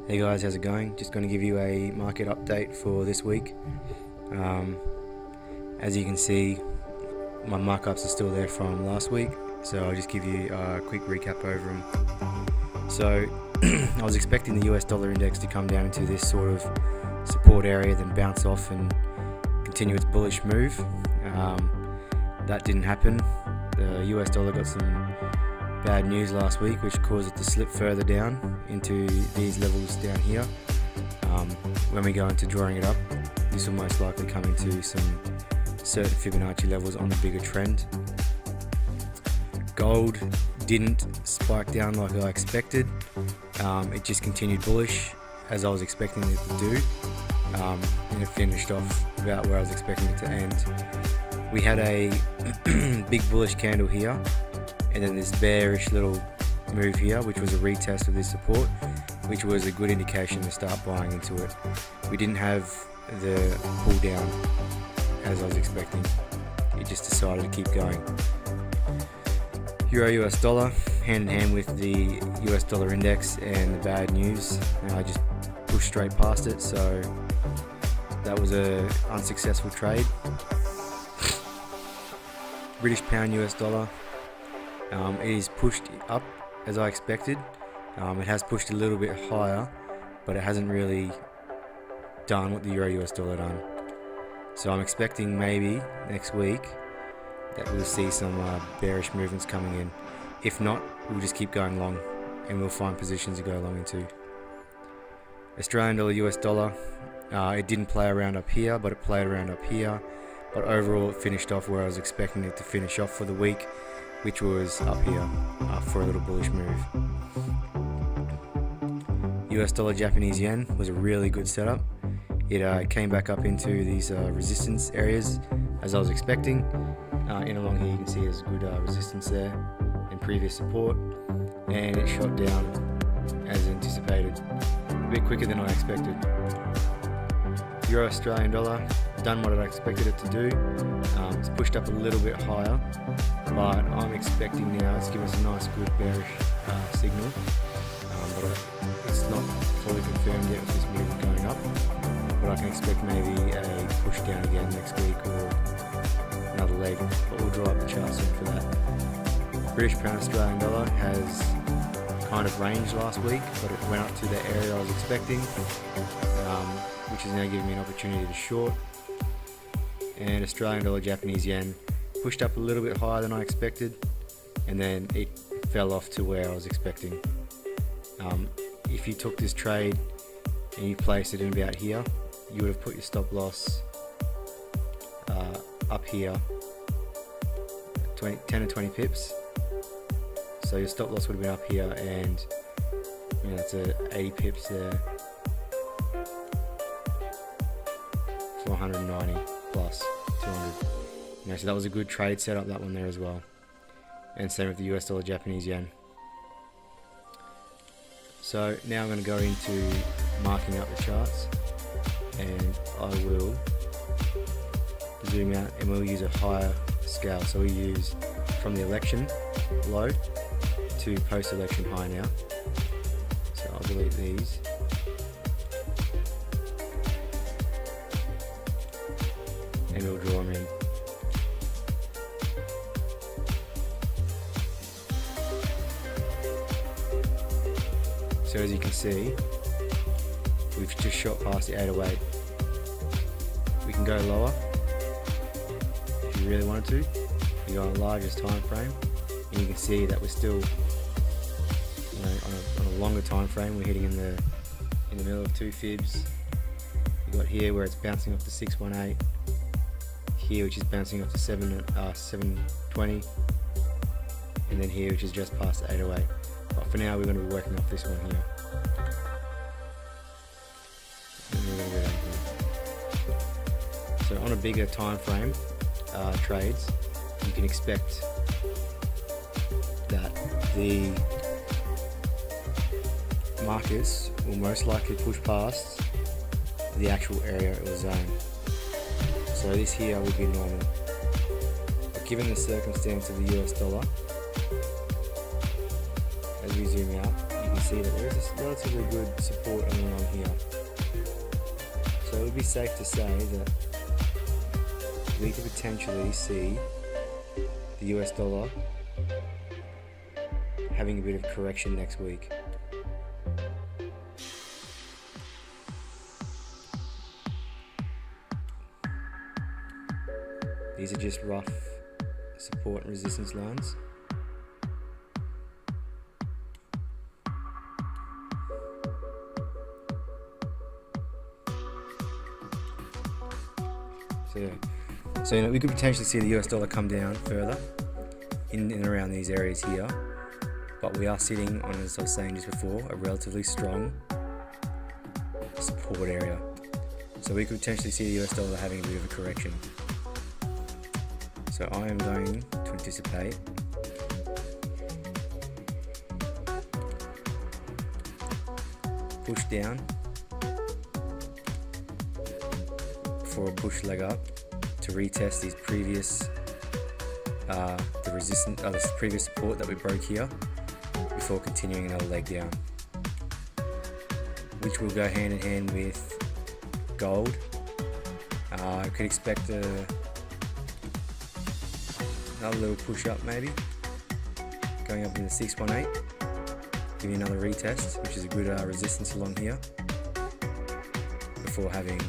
Hey guys, how's it going? Just going to give you a market update for this week. As you can see, my markups are still there from last week, so I'll just give you a quick recap over them. So I was expecting the US dollar index to come down into this sort of support area, then bounce off and continue its bullish move. That didn't happen. The US dollar got some bad news last week, which caused it to slip further down into these levels down here. When we go into drawing it up, this will most likely come into some certain Fibonacci levels on the bigger trend. Gold didn't spike down like I expected. It just continued bullish as I was expecting it to do, and it finished off about where I was expecting it to end. We had a big bullish candle here, and then this bearish little move here, which was a retest of this support, which was a good indication to start buying into it. We didn't have the pull down as I was expecting. It just decided to keep going. Euro US dollar, hand in hand with the US dollar index and the bad news, and I just pushed straight past it, so that was a unsuccessful trade. British pound US dollar, it is pushed up as I expected. It has pushed a little bit higher, but it hasn't really done what the Euro US dollar done. So I'm expecting maybe next week that we'll see some bearish movements coming in. If not, we'll just keep going long and we'll find positions to go long into. Australian dollar US dollar, it didn't play around up here, but it played around up here. But overall it finished off where I was expecting it to finish off for the week, which was up here for a little bullish move. US dollar Japanese yen was a really good setup. It came back up into these resistance areas as I was expecting. In along here you can see there's good resistance there and previous support, and it shot down as anticipated, a bit quicker than I expected. Euro Australian dollar, done what I expected it to do. It's pushed up a little bit higher, but I'm expecting now it's given us a nice good bearish signal, but it's not fully confirmed yet with this move going up, but I can expect maybe a push down again next week or another leg, but we'll draw up the chart soon for that. British pound Australian dollar has kind of ranged last week, but it went up to the area I was expecting, which is now giving me an opportunity to short. And Australian dollar Japanese yen pushed up a little bit higher than I expected, and then it fell off to where I was expecting. If you took this trade and you placed it in about here, you would have put your stop loss up here, 10 or 20 pips. So your stop loss would have been up here, and that's 80 pips there for 190 plus 200. So that was a good trade setup, that one there as well. And same with the US dollar Japanese yen. So now I'm going to go into marking out the charts, and I will zoom out and we'll use a higher scale. So we use from the election low to post-election high now. So I'll delete these. And we'll draw them in. So as you can see, we've just shot past the 808. We can go lower if you really wanted to. We go on a largest time frame, and you can see that we're still, on a longer time frame, we're hitting in the middle of two fibs. You got here where it's bouncing off to 618, here which is bouncing off to 720, and then here which is just past the 808. But for now we're going to be working off this one here. And we're going to go down here. So on a bigger time frame trades, you can expect that the markets will most likely push past the actual area or zone. So this here would be normal. But given the circumstance of the US dollar, as we zoom out, you can see that there is this relatively good support along here. So it would be safe to say that we could potentially see the US dollar having a bit of correction next week. These are just rough support and resistance lines. So we could potentially see the US dollar come down further in and around these areas here, but we are sitting on, as I was saying just before, a relatively strong support area. So we could potentially see the US dollar having a bit of a correction. So I am going to anticipate push down for a push leg up to retest these previous this previous support that we broke here before continuing another leg down, which will go hand in hand with gold. I could expect another little push up, maybe going up into 618, giving another retest, which is a good resistance along here, before having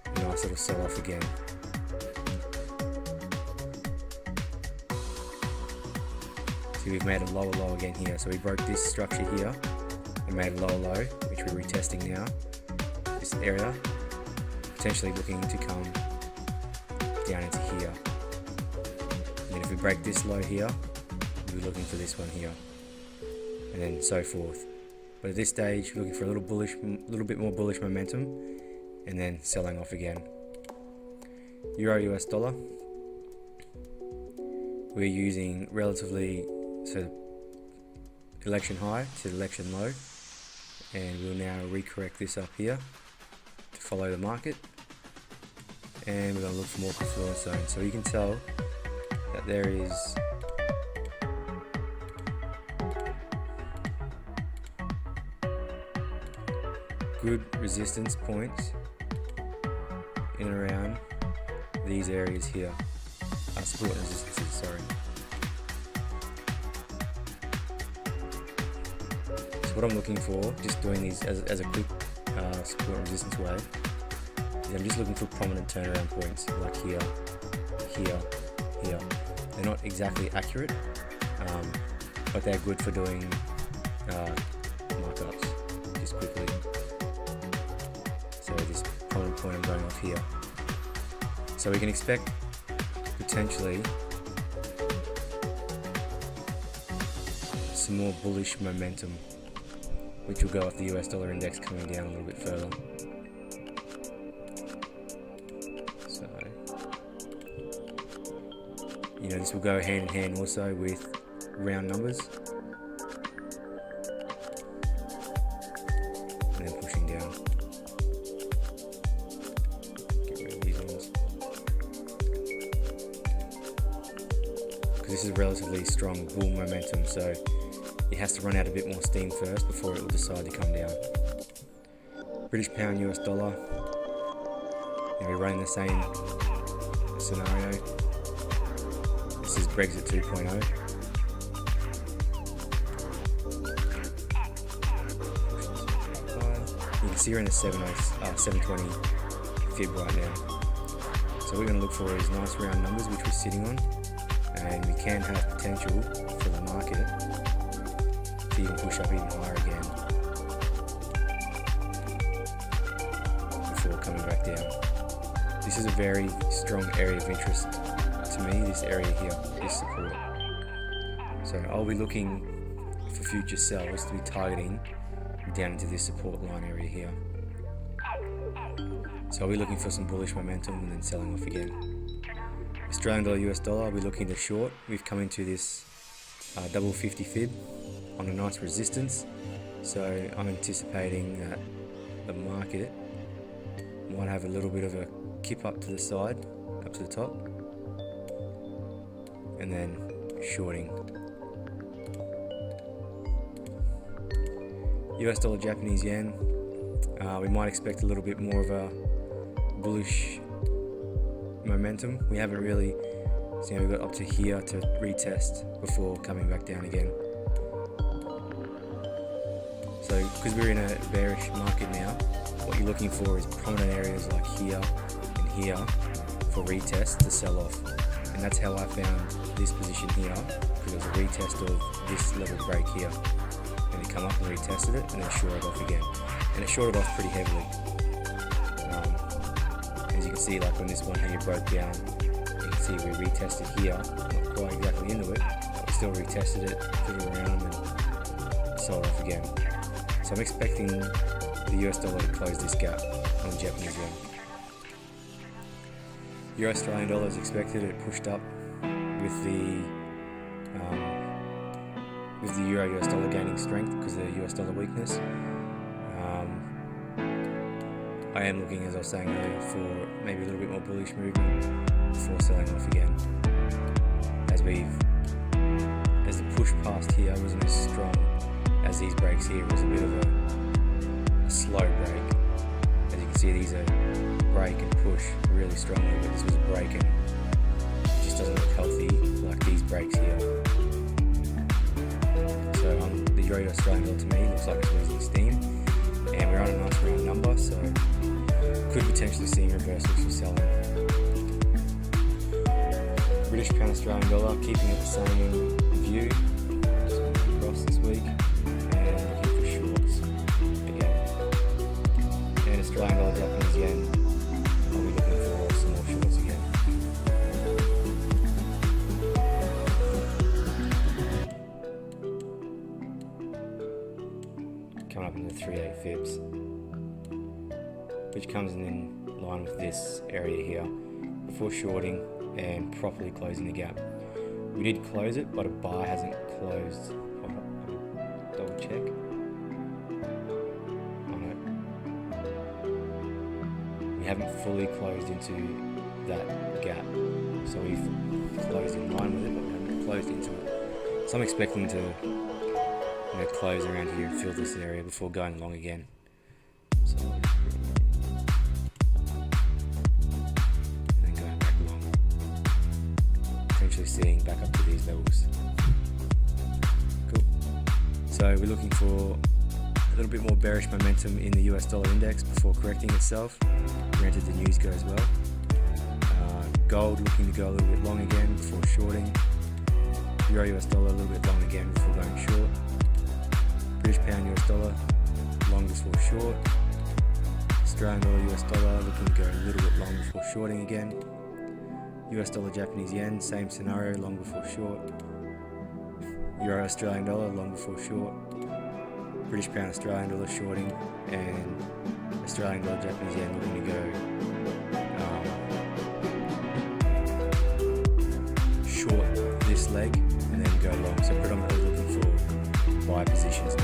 a nice little sell off again. See, we've made a lower low again here, so we broke this structure here and made a lower low, which we're retesting now. This area potentially looking to come down into here. And if we break this low here, we'll be looking for this one here, and then so forth. But at this stage, we're looking for a little bit more bullish momentum, and then selling off again. Euro US dollar, we're using relatively election high to election low, and we'll now recorrect this up here to follow the market, and we're going to look for more confluence zones. So you can tell that there is good resistance points in and around these areas here. Support and resistances, sorry. So what I'm looking for, just doing these as a quick support and resistance wave, is I'm just looking for prominent turnaround points, like here, here, here. They're not exactly accurate, but they're good for doing markups just quickly. So this prominent point I'm going off here. So we can expect potentially some more bullish momentum, which will go off the US dollar index coming down a little bit further. So, this will go hand in hand also with round numbers, and then pushing down. Get rid of these ones, because this is relatively strong bull momentum, so it has to run out a bit more steam first before it will decide to come down. British pound US dollar, and we're running the same scenario. This is Brexit 2.0. You can see we're in a 720 fib right now. So what we're going to look for is nice round numbers, which we're sitting on, and we can have potential for the market to even push up even higher again before coming back down. This is a very strong area of interest to me, this area here, this support. So I'll be looking for future sells to be targeting down into this support line area here. So I'll be looking for some bullish momentum and then selling off again. Australian dollar US dollar, I'll be looking to short. We've come into this double 50 fib on a nice resistance, so I'm anticipating that the market might have a little bit of a kip up to the side, up to the top, and then shorting US dollar Japanese yen, we might expect a little bit more of a bullish momentum. We haven't really, so we got up to here to retest before coming back down again. So because we're in a bearish market now, what you're looking for is prominent areas like here and here for retest to sell off. And that's how I found this position here, because it was a retest of this level break here. And it come up and retested it and then shorted off again. And it shorted off pretty heavily. As you can see, like when this one here broke down, you can see we retested here, not quite exactly into it, but we still retested it, put it around and sold off again. So I'm expecting the US dollar to close this gap on the Japanese yen. Euro Australian dollar is expected. It pushed up with the Euro US dollar gaining strength because of the US dollar weakness. I am looking, as I was saying earlier, for maybe a little bit more bullish movement before selling off again. As the push past here wasn't as strong as these breaks here. It was a bit of a slow break. As you can see, these are break and push really strongly, but this was a break and it just doesn't look healthy like these breaks here. So the Euro Australian dollar to me looks like it's losing steam, and we're on a nice round number, so could potentially see reversals for selling. British pound Australian dollar keeping it the same view, just across this week, and looking for shorts again. And Australian dollar Japanese yen, I'll be looking for some more shorts again. Coming up into 3/8 fibs, which comes in line with this area here before shorting and properly closing the gap. We did close it, but a buy hasn't closed. I'll double check. Oh no. We haven't fully closed into that gap. So we've closed in line with it, but we haven't closed into it. So I'm expecting to close around here and fill this area before going long again. So seeing back up to these levels. Cool. So we're looking for a little bit more bearish momentum in the US dollar index before correcting itself. Granted, the news goes well. Gold looking to go a little bit long again before shorting. Euro US dollar a little bit long again before going short. British pound US dollar long before short. Australian dollar US dollar looking to go a little bit long before shorting again. US dollar Japanese yen, same scenario, long before short. Euro Australian dollar, long before short. British pound Australian dollar shorting, and Australian dollar Japanese yen looking to go short this leg and then go long. So predominantly looking for buy positions